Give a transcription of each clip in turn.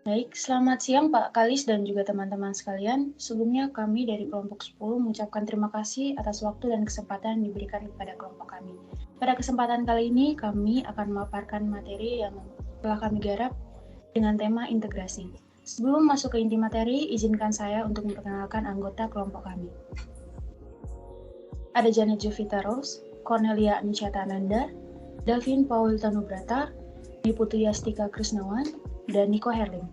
Baik, selamat siang Pak Kalis dan juga teman-teman sekalian. Sebelumnya kami dari kelompok 10 mengucapkan terima kasih atas waktu dan kesempatan yang diberikan kepada kelompok kami. Pada kesempatan kali ini kami akan memaparkan materi yang telah kami garap dengan tema integrasi. Sebelum masuk ke inti materi, izinkan saya untuk memperkenalkan anggota kelompok kami. Ada Janet Jovita Rose, Cornelia Anusyata Ananda, Davin Paul Tanubrata, Putri Yastika Krisnawan, dan Nico Herling.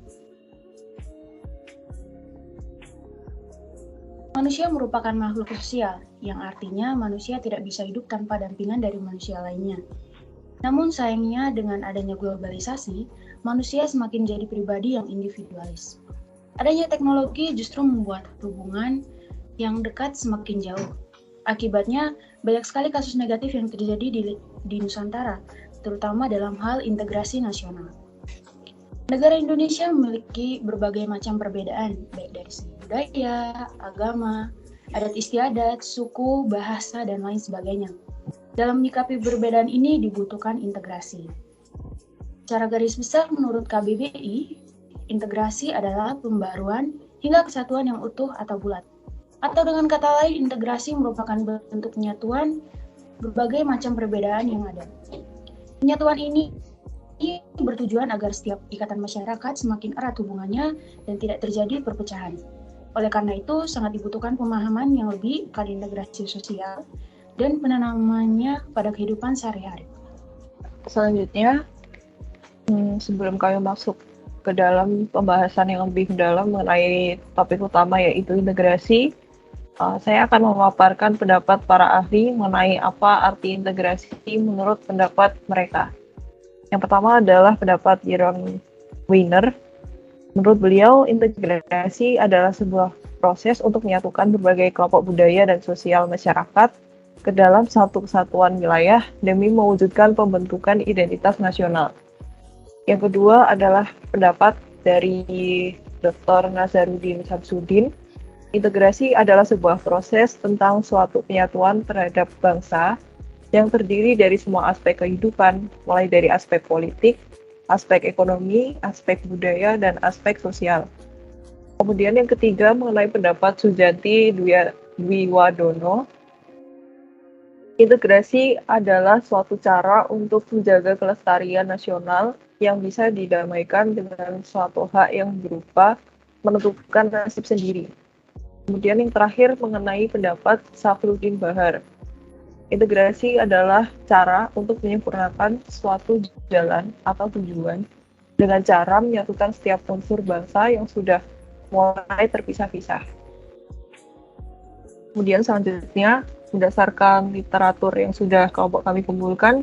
Manusia merupakan makhluk sosial, yang artinya manusia tidak bisa hidup tanpa dampingan dari manusia lainnya. Namun sayangnya dengan adanya globalisasi, manusia semakin jadi pribadi yang individualis. Adanya teknologi justru membuat hubungan yang dekat semakin jauh. Akibatnya, banyak sekali kasus negatif yang terjadi di Nusantara, terutama dalam hal integrasi nasional. Negara Indonesia memiliki berbagai macam perbedaan, baik dari segi budaya, agama, adat istiadat, suku, bahasa, dan lain sebagainya. Dalam menyikapi perbedaan ini dibutuhkan integrasi. Secara garis besar menurut KBBI, integrasi adalah pembaruan hingga kesatuan yang utuh atau bulat. Atau dengan kata lain, integrasi merupakan bentuk penyatuan berbagai macam perbedaan yang ada. Penyatuan ini bertujuan agar setiap ikatan masyarakat semakin erat hubungannya dan tidak terjadi perpecahan. Oleh karena itu, sangat dibutuhkan pemahaman yang lebih pada integrasi sosial dan penanamannya pada kehidupan sehari-hari. Selanjutnya, sebelum kami masuk ke dalam pembahasan yang lebih dalam mengenai topik utama yaitu integrasi, saya akan memaparkan pendapat para ahli mengenai apa arti integrasi menurut pendapat mereka. Yang pertama adalah pendapat Jeroen Weiner. Menurut beliau, integrasi adalah sebuah proses untuk menyatukan berbagai kelompok budaya dan sosial masyarakat ke dalam satu kesatuan wilayah demi mewujudkan pembentukan identitas nasional. Yang kedua adalah pendapat dari Dr. Nazaruddin Samsudin. Integrasi adalah sebuah proses tentang suatu penyatuan terhadap bangsa yang terdiri dari semua aspek kehidupan, mulai dari aspek politik, aspek ekonomi, aspek budaya, dan aspek sosial. Kemudian yang ketiga mengenai pendapat Sujanti Dwiwadono. Integrasi adalah suatu cara untuk menjaga kelestarian nasional yang bisa didamaikan dengan suatu hak yang berupa menentukan nasib sendiri. Kemudian yang terakhir mengenai pendapat Safruddin Bahar. Integrasi adalah cara untuk menyempurnakan suatu jalan atau tujuan dengan cara menyatukan setiap unsur bangsa yang sudah mulai terpisah-pisah. Kemudian selanjutnya, berdasarkan literatur yang sudah kelompok kami kumpulkan,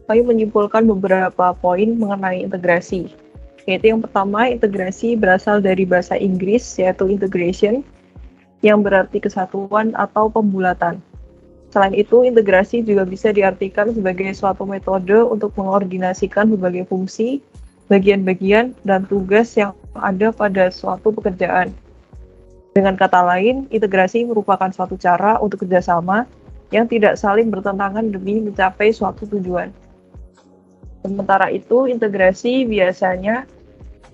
kami menyimpulkan beberapa poin mengenai integrasi. Yaitu yang pertama, integrasi berasal dari bahasa Inggris, yaitu integration, yang berarti kesatuan atau pembulatan. Selain itu, integrasi juga bisa diartikan sebagai suatu metode untuk mengordinasikan berbagai fungsi, bagian-bagian, dan tugas yang ada pada suatu pekerjaan. Dengan kata lain, integrasi merupakan suatu cara untuk kerjasama yang tidak saling bertentangan demi mencapai suatu tujuan. Sementara itu, integrasi biasanya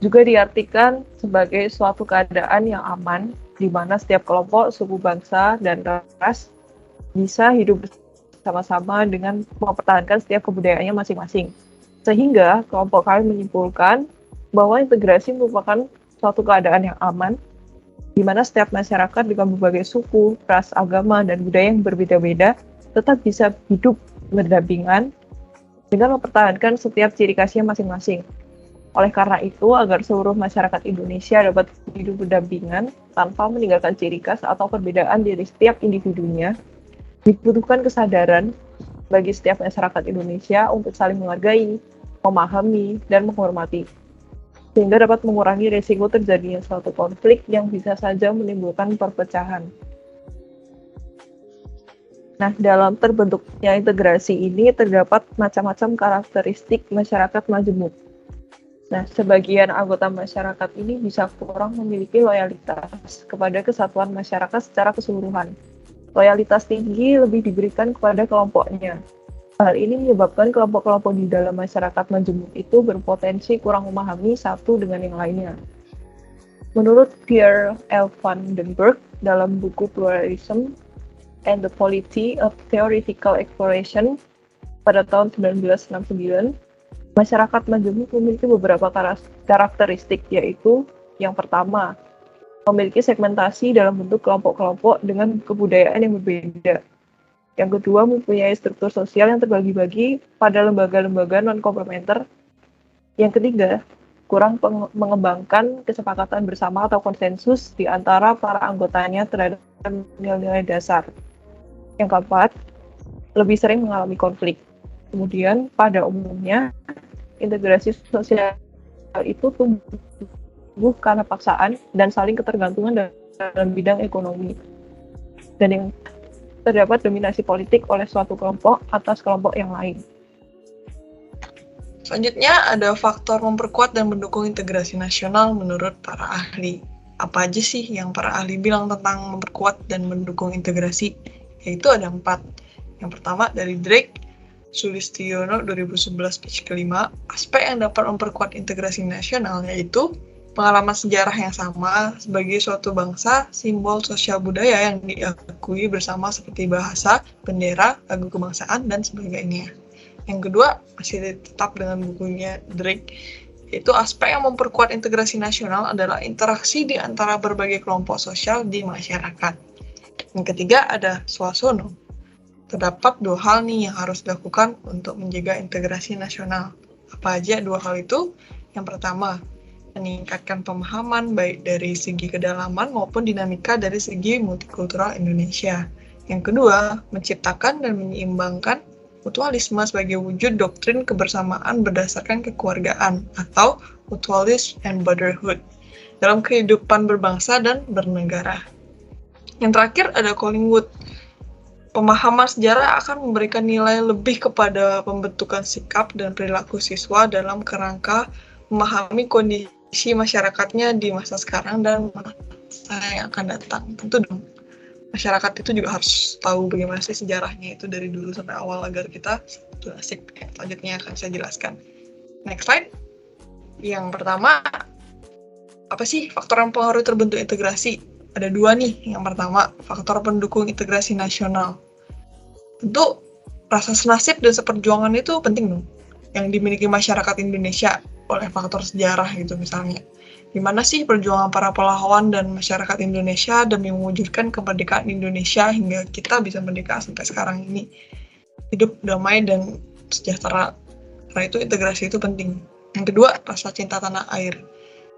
juga diartikan sebagai suatu keadaan yang aman, di mana setiap kelompok, suku bangsa, dan ras bisa hidup bersama-sama dengan mempertahankan setiap kebudayaannya masing-masing. Sehingga kelompok kami menyimpulkan bahwa integrasi merupakan suatu keadaan yang aman, di mana setiap masyarakat dengan berbagai suku, ras, agama, dan budaya yang berbeda-beda tetap bisa hidup berdampingan dengan mempertahankan setiap ciri khasnya masing-masing. Oleh karena itu, agar seluruh masyarakat Indonesia dapat hidup berdampingan tanpa meninggalkan ciri khas atau perbedaan dari setiap individunya, dibutuhkan kesadaran bagi setiap masyarakat Indonesia untuk saling menghargai, memahami, dan menghormati, sehingga dapat mengurangi risiko terjadinya suatu konflik yang bisa saja menimbulkan perpecahan. Nah, dalam terbentuknya integrasi ini terdapat macam-macam karakteristik masyarakat majemuk. Nah, sebagian anggota masyarakat ini bisa kurang memiliki loyalitas kepada kesatuan masyarakat secara keseluruhan. Loyalitas tinggi lebih diberikan kepada kelompoknya. Hal ini menyebabkan kelompok-kelompok di dalam masyarakat majemuk itu berpotensi kurang memahami satu dengan yang lainnya. Menurut Pierre L. van den Berg dalam buku Pluralism and the Polity of Theoretical Exploration pada tahun 1969, masyarakat majemuk memiliki beberapa karakteristik, yaitu yang pertama, memiliki segmentasi dalam bentuk kelompok-kelompok dengan kebudayaan yang berbeda. Yang kedua, mempunyai struktur sosial yang terbagi-bagi pada lembaga-lembaga non-komplementer. Yang ketiga, kurang mengembangkan kesepakatan bersama atau konsensus di antara para anggotanya terhadap nilai-nilai dasar. Yang keempat, lebih sering mengalami konflik. Kemudian, pada umumnya, integrasi sosial itu tumbuh karena paksaan dan saling ketergantungan dalam bidang ekonomi. Dan yang terdapat dominasi politik oleh suatu kelompok atas kelompok yang lain. Selanjutnya ada faktor memperkuat dan mendukung integrasi nasional menurut para ahli. Apa aja sih yang para ahli bilang tentang memperkuat dan mendukung integrasi? Yaitu ada 4. Yang pertama dari Drake, Sulistiono 2011 page kelima, aspek yang dapat memperkuat integrasi nasional yaitu pengalaman sejarah yang sama sebagai suatu bangsa, simbol sosial budaya yang diakui bersama seperti bahasa, bendera, lagu kebangsaan, dan sebagainya. Yang kedua, masih tetap dengan bukunya Drake, yaitu aspek yang memperkuat integrasi nasional adalah interaksi di antara berbagai kelompok sosial di masyarakat. Yang ketiga ada Swasono. Terdapat 2 hal nih yang harus dilakukan untuk menjaga integrasi nasional. Apa aja 2 hal itu? Yang pertama, meningkatkan pemahaman baik dari segi kedalaman maupun dinamika dari segi multikultural Indonesia. Yang kedua, menciptakan dan menyeimbangkan mutualisme sebagai wujud doktrin kebersamaan berdasarkan kekeluargaan atau mutualism and brotherhood dalam kehidupan berbangsa dan bernegara. Yang terakhir ada Collingwood. Pemahaman sejarah akan memberikan nilai lebih kepada pembentukan sikap dan perilaku siswa dalam kerangka memahami kondisi masyarakatnya di masa sekarang dan masa yang akan datang. Tentu dong, masyarakat itu juga harus tahu bagaimana sih sejarahnya itu dari dulu sampai awal agar kita asik. Selanjutnya akan saya jelaskan. Next slide. Yang pertama, apa sih faktor yang mempengaruhi terbentuk integrasi? Ada 2 nih. Yang pertama, faktor pendukung integrasi nasional. Tentu rasa senasib dan seperjuangan itu penting dong, yang dimiliki masyarakat Indonesia oleh faktor sejarah gitu misalnya. Gimana sih perjuangan para pahlawan dan masyarakat Indonesia demi mewujudkan kemerdekaan Indonesia hingga kita bisa merdeka sampai sekarang ini. Hidup damai dan sejahtera. Karena itu integrasi itu penting. Yang kedua, rasa cinta tanah air.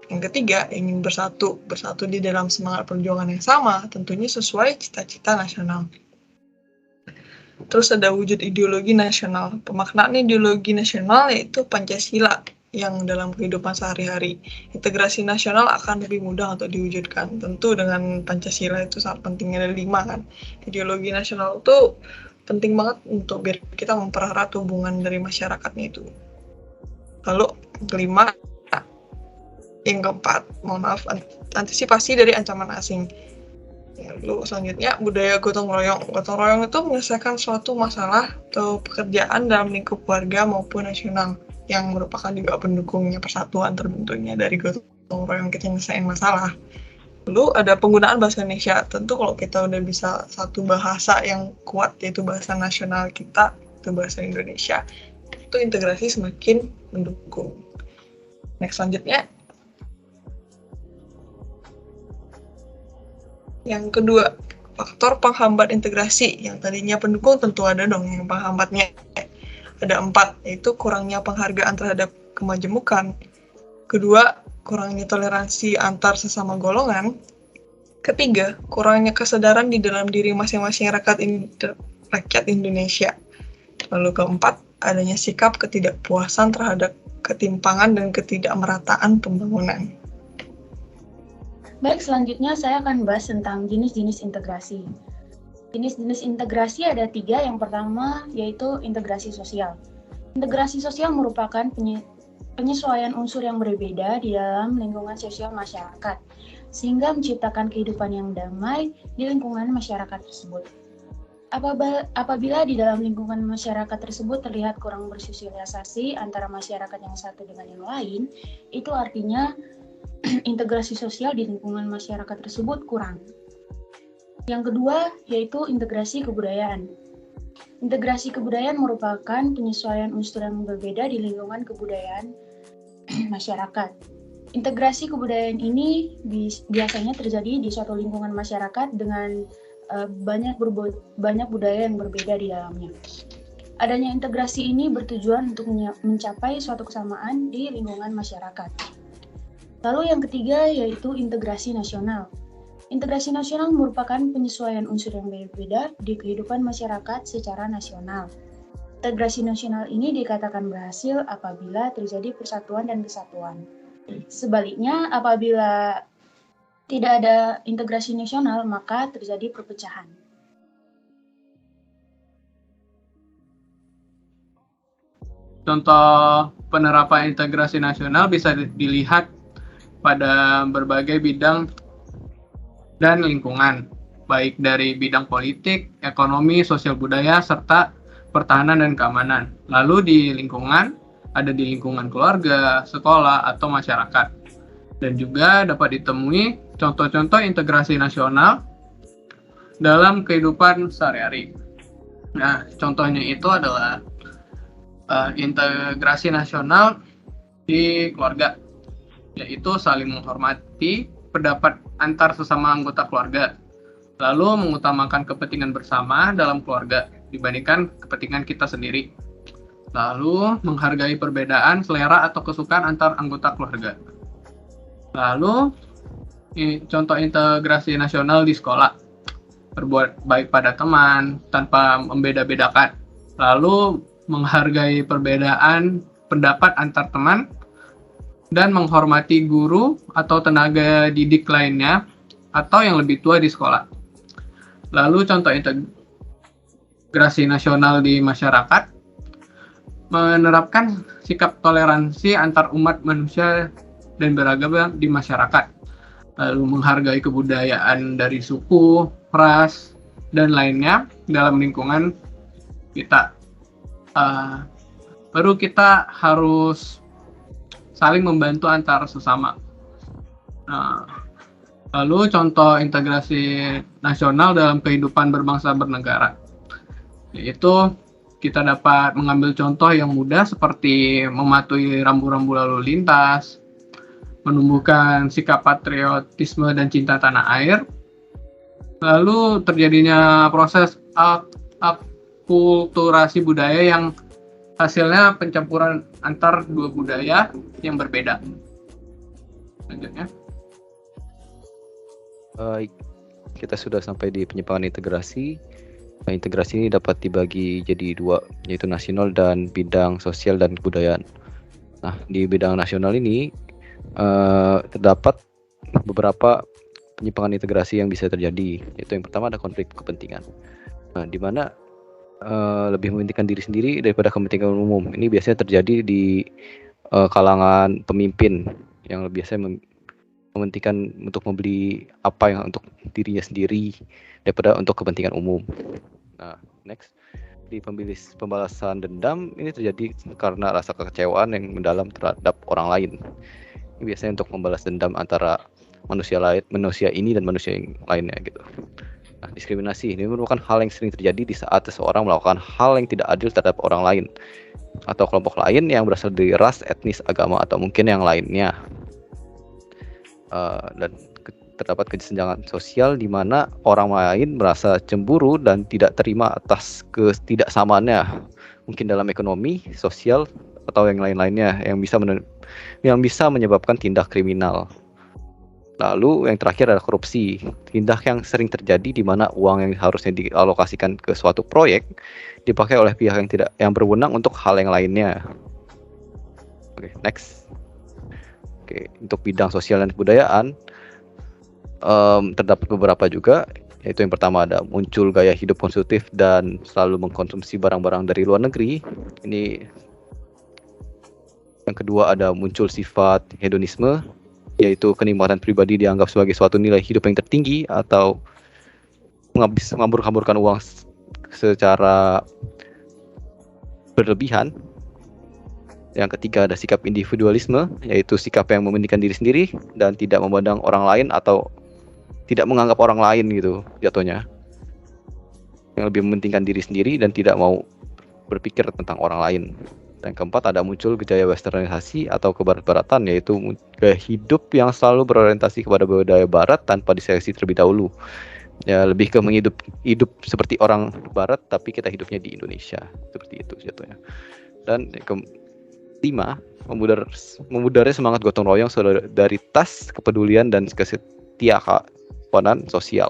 Yang ketiga, ingin bersatu di dalam semangat perjuangan yang sama, tentunya sesuai cita-cita nasional. Terus ada wujud ideologi nasional. Pemaknaan ideologi nasional yaitu Pancasila yang dalam kehidupan sehari-hari. Integrasi nasional akan lebih mudah untuk diwujudkan. Tentu dengan Pancasila itu sangat pentingnya ada 5 kan. Ideologi nasional itu penting banget untuk biar kita mempererat hubungan dari masyarakatnya itu. Lalu kelima, yang keempat, antisipasi dari ancaman asing. Lalu selanjutnya budaya gotong royong. Gotong royong itu menyelesaikan suatu masalah atau pekerjaan dalam lingkup keluarga maupun nasional, yang merupakan juga pendukungnya persatuan terbentuknya dari gotong royong kita menyelesaikan masalah. Lalu ada penggunaan bahasa Indonesia. Tentu kalau kita udah bisa satu bahasa yang kuat, yaitu bahasa nasional kita, itu bahasa Indonesia, itu integrasi semakin mendukung. Next selanjutnya. Yang kedua, faktor penghambat integrasi. Yang tadinya pendukung tentu ada dong yang penghambatnya. Ada 4, yaitu kurangnya penghargaan terhadap kemajemukan. Kedua, kurangnya toleransi antar sesama golongan. Ketiga, kurangnya kesadaran di dalam diri masing-masing rakyat Indonesia. Lalu keempat, adanya sikap ketidakpuasan terhadap ketimpangan dan ketidakmerataan pembangunan. Baik, selanjutnya saya akan bahas tentang jenis-jenis integrasi. Jenis-jenis integrasi ada 3. Yang pertama yaitu integrasi sosial. Integrasi sosial merupakan penyesuaian unsur yang berbeda di dalam lingkungan sosial masyarakat, sehingga menciptakan kehidupan yang damai di lingkungan masyarakat tersebut. Apabila di dalam lingkungan masyarakat tersebut terlihat kurang bersosialisasi antara masyarakat yang satu dengan yang lain, itu artinya integrasi sosial di lingkungan masyarakat tersebut kurang. Yang kedua yaitu integrasi kebudayaan. Integrasi kebudayaan merupakan penyesuaian unsur yang berbeda di lingkungan kebudayaan masyarakat. Integrasi kebudayaan ini biasanya terjadi di suatu lingkungan masyarakat dengan banyak budaya yang berbeda di dalamnya. Adanya integrasi ini bertujuan untuk mencapai suatu kesamaan di lingkungan masyarakat. Lalu yang ketiga yaitu integrasi nasional. Integrasi nasional merupakan penyesuaian unsur yang berbeda di kehidupan masyarakat secara nasional. Integrasi nasional ini dikatakan berhasil apabila terjadi persatuan dan kesatuan. Sebaliknya, apabila tidak ada integrasi nasional, maka terjadi perpecahan. Contoh penerapan integrasi nasional bisa dilihat pada berbagai bidang dan lingkungan, baik dari bidang politik, ekonomi, sosial budaya, serta pertahanan dan keamanan. Lalu di lingkungan, ada di lingkungan keluarga, sekolah, atau masyarakat. Dan juga dapat ditemui contoh-contoh integrasi nasional dalam kehidupan sehari-hari. Nah, contohnya itu adalah integrasi nasional di keluarga, yaitu saling menghormati pendapat antar sesama anggota keluarga, lalu mengutamakan kepentingan bersama dalam keluarga dibandingkan kepentingan kita sendiri, lalu menghargai perbedaan selera atau kesukaan antar anggota keluarga. Lalu, contoh integrasi nasional di sekolah, berbuat baik pada teman tanpa membeda-bedakan, lalu menghargai perbedaan pendapat antar teman, dan menghormati guru atau tenaga didik lainnya atau yang lebih tua di sekolah. Lalu contoh integrasi nasional di masyarakat, menerapkan sikap toleransi antar umat manusia dan beragam di masyarakat, lalu menghargai kebudayaan dari suku, ras, dan lainnya dalam lingkungan kita. Baru kita harus saling membantu antar sesama. Lalu contoh integrasi nasional dalam kehidupan berbangsa bernegara, yaitu kita dapat mengambil contoh yang mudah seperti mematuhi rambu-rambu lalu lintas, menumbuhkan sikap patriotisme dan cinta tanah air, lalu terjadinya proses akulturasi budaya yang hasilnya pencampuran antar dua budaya yang berbeda. Lanjutnya. Baik, kita sudah sampai di penyimpangan integrasi. Nah, integrasi ini dapat dibagi jadi dua, yaitu nasional dan bidang sosial dan kebudayaan. Nah, di bidang nasional ini terdapat beberapa penyimpangan integrasi yang bisa terjadi, yaitu yang pertama ada konflik kepentingan. Nah, di mana lebih mementingkan diri sendiri daripada kepentingan umum. Ini biasanya terjadi di kalangan pemimpin yang biasanya mementingkan untuk membeli apa yang untuk dirinya sendiri daripada untuk kepentingan umum. Nah, next, di pembalasan dendam ini terjadi karena rasa kekecewaan yang mendalam terhadap orang lain. Ini biasanya untuk membalas dendam antara manusia ini dan manusia yang lainnya gitu. Nah, diskriminasi ini merupakan hal yang sering terjadi di saat seseorang melakukan hal yang tidak adil terhadap orang lain atau kelompok lain yang berasal dari ras, etnis, agama, atau mungkin yang lainnya. Dan terdapat kesenjangan sosial di mana orang lain merasa cemburu dan tidak terima atas ketidaksamaannya, mungkin dalam ekonomi, sosial, atau yang lain-lainnya yang bisa menyebabkan tindak kriminal. Lalu yang terakhir adalah korupsi, tindak yang sering terjadi di mana uang yang harusnya dialokasikan ke suatu proyek dipakai oleh pihak yang berwenang untuk hal yang lainnya. Oke, next. Oke, untuk bidang sosial dan kebudayaan terdapat beberapa juga, yaitu yang pertama ada muncul gaya hidup konsumtif dan selalu mengkonsumsi barang-barang dari luar negeri. Ini yang kedua ada muncul sifat hedonisme, yaitu kenikmatan pribadi dianggap sebagai suatu nilai hidup yang tertinggi atau menghambur-hamburkan uang secara berlebihan. Yang ketiga ada sikap individualisme, yaitu sikap yang mementingkan diri sendiri dan tidak memandang orang lain atau tidak menganggap orang lain gitu jatuhnya. Yang lebih mementingkan diri sendiri dan tidak mau berpikir tentang orang lain. Dan keempat ada muncul gaya westernisasi atau kebarat-baratan, yaitu gaya hidup yang selalu berorientasi kepada budaya barat tanpa diseleksi terlebih dahulu. Ya lebih ke hidup seperti orang barat tapi kita hidupnya di Indonesia, seperti itu jatuhnya. Dan kelima, memudarnya semangat gotong royong, solidaritas, kepedulian dan kesetiakawanan sosial.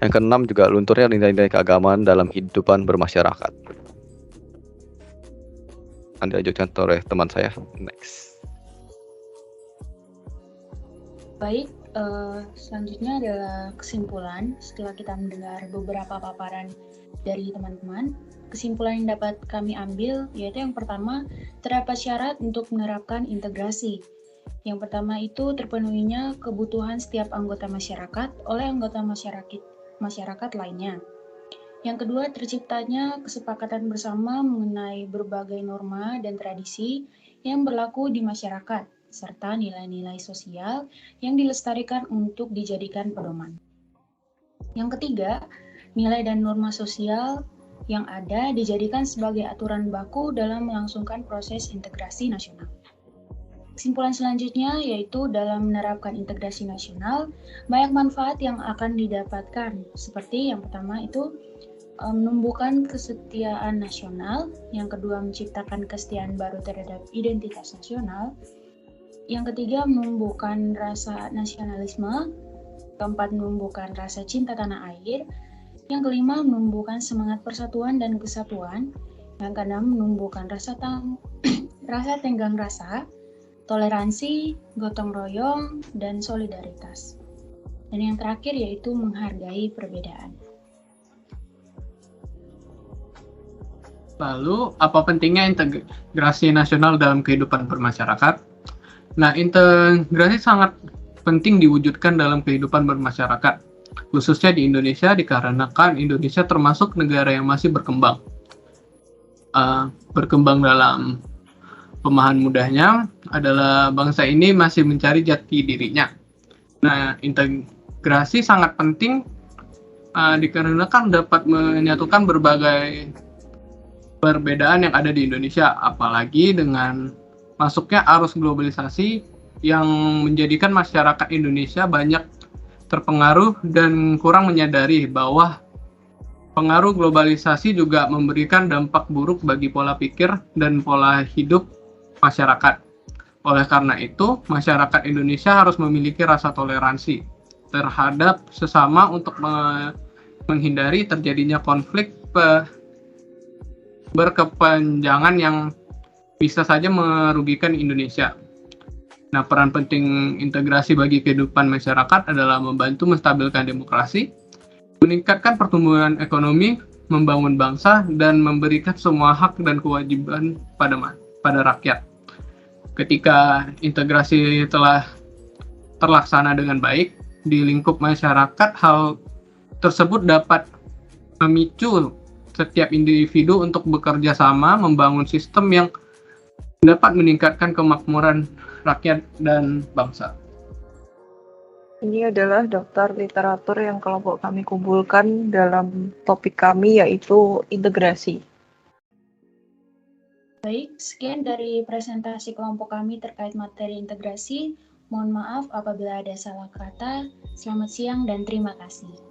Yang keenam juga lunturnya nilai-nilai keagamaan dalam kehidupan bermasyarakat. Akan dilanjutkan oleh teman saya. Next. Baik, selanjutnya adalah kesimpulan setelah kita mendengar beberapa paparan dari teman-teman. Kesimpulan yang dapat kami ambil yaitu yang pertama, terdapat syarat untuk menerapkan integrasi. Yang pertama itu terpenuhinya kebutuhan setiap anggota masyarakat oleh anggota masyarakat lainnya. Yang kedua, terciptanya kesepakatan bersama mengenai berbagai norma dan tradisi yang berlaku di masyarakat, serta nilai-nilai sosial yang dilestarikan untuk dijadikan pedoman. Yang ketiga, nilai dan norma sosial yang ada dijadikan sebagai aturan baku dalam melangsungkan proses integrasi nasional. Kesimpulan selanjutnya yaitu dalam menerapkan integrasi nasional, banyak manfaat yang akan didapatkan, seperti yang pertama itu menumbuhkan kesetiaan nasional, yang kedua menciptakan kesetiaan baru terhadap identitas nasional, yang ketiga menumbuhkan rasa nasionalisme, keempat menumbuhkan rasa cinta tanah air, yang kelima menumbuhkan semangat persatuan dan kesatuan, yang keenam menumbuhkan rasa tenggang rasa, toleransi, gotong royong, dan solidaritas. Dan yang terakhir yaitu menghargai perbedaan. Lalu, apa pentingnya integrasi nasional dalam kehidupan bermasyarakat? Nah, integrasi sangat penting diwujudkan dalam kehidupan bermasyarakat, khususnya di Indonesia dikarenakan Indonesia termasuk negara yang masih berkembang. Berkembang dalam pemahaman mudahnya adalah bangsa ini masih mencari jati dirinya. Nah, integrasi sangat penting dikarenakan dapat menyatukan berbagai perbedaan yang ada di Indonesia, apalagi dengan masuknya arus globalisasi yang menjadikan masyarakat Indonesia banyak terpengaruh dan kurang menyadari bahwa pengaruh globalisasi juga memberikan dampak buruk bagi pola pikir dan pola hidup masyarakat. Oleh karena itu, masyarakat Indonesia harus memiliki rasa toleransi terhadap sesama untuk menghindari terjadinya konflik berkepanjangan yang bisa saja merugikan Indonesia. Nah, peran penting integrasi bagi kehidupan masyarakat adalah membantu menstabilkan demokrasi, meningkatkan pertumbuhan ekonomi, membangun bangsa, dan memberikan semua hak dan kewajiban pada rakyat. Ketika integrasi telah terlaksana dengan baik di lingkup masyarakat, hal tersebut dapat memicu setiap individu untuk bekerja sama membangun sistem yang dapat meningkatkan kemakmuran rakyat dan bangsa. Ini adalah daftar literatur yang kelompok kami kumpulkan dalam topik kami, yaitu integrasi. Baik, sekian dari presentasi kelompok kami terkait materi integrasi. Mohon maaf apabila ada salah kata. Selamat siang dan terima kasih.